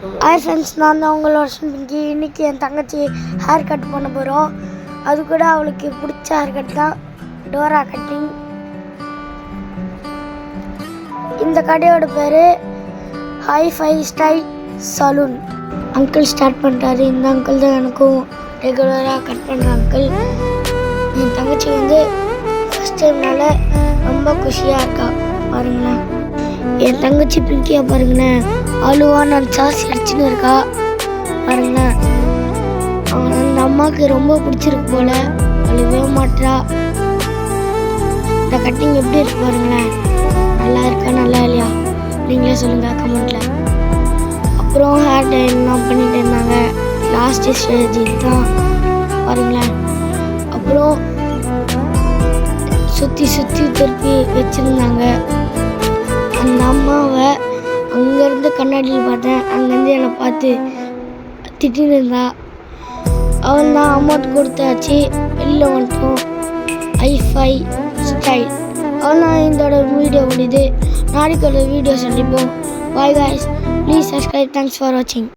Hi friends, நான் தான் உங்களோட பிங்கி. இன்றைக்கி என் தங்கச்சி ஹேர் கட் பண்ண போகிறோம். அது கூட அவளுக்கு பிடிச்ச ஹேர் கட் தான், டோரா கட்டிங். இந்த கடையோட பேர் hi fi style salon. Uncle start பண்ணிட்டாரு. இந்த அங்கிள் தான் எனக்கும் ரெகுலராக கட் பண்ணுற அங்கிள். என் தங்கச்சி வந்து ஃபஸ்ட் டைம்னால ரொம்ப குஷியாக இருக்கா. பாருங்களேன், என் தங்கச்சி பிங்கியை பாருங்களேன், அழுவா நான் சாசி அடிச்சுன்னு இருக்கா. பாருங்களேன், அந்த அம்மாவுக்கு ரொம்ப பிடிச்சிருக்கு போல, அழுவே மாட்டா. இந்த கட்டிங் எப்படி இருக்கு பாருங்களேன், நல்லா இருக்கா நல்லா இல்லையா நீங்களே சொல்லுங்கள் கமெண்ட்டில். அப்புறம் ஹேர் டைலாம் பண்ணிட்டு இருந்தாங்க. லாஸ்ட் ஸ்டேஜ் தான் பாருங்களேன். அப்புறம் சுற்றி திருப்பி வச்சுருந்தாங்க. அந்த அம்மாவை அங்கேருந்து கண்ணாடியில் பார்த்தேன். அங்கேருந்து என்னை பார்த்து திட்டின்னு இருந்தா. அவன் தான் அமௌண்ட் கொடுத்தாச்சு, வெளியில் வந்துட்டோம். High-five style. அவன் இதோட வீடியோ முடியுது. நாளைக்கு ஒரு வீடியோ சந்திப்போம். Bye guys, please subscribe. Thanks for வாட்சிங்.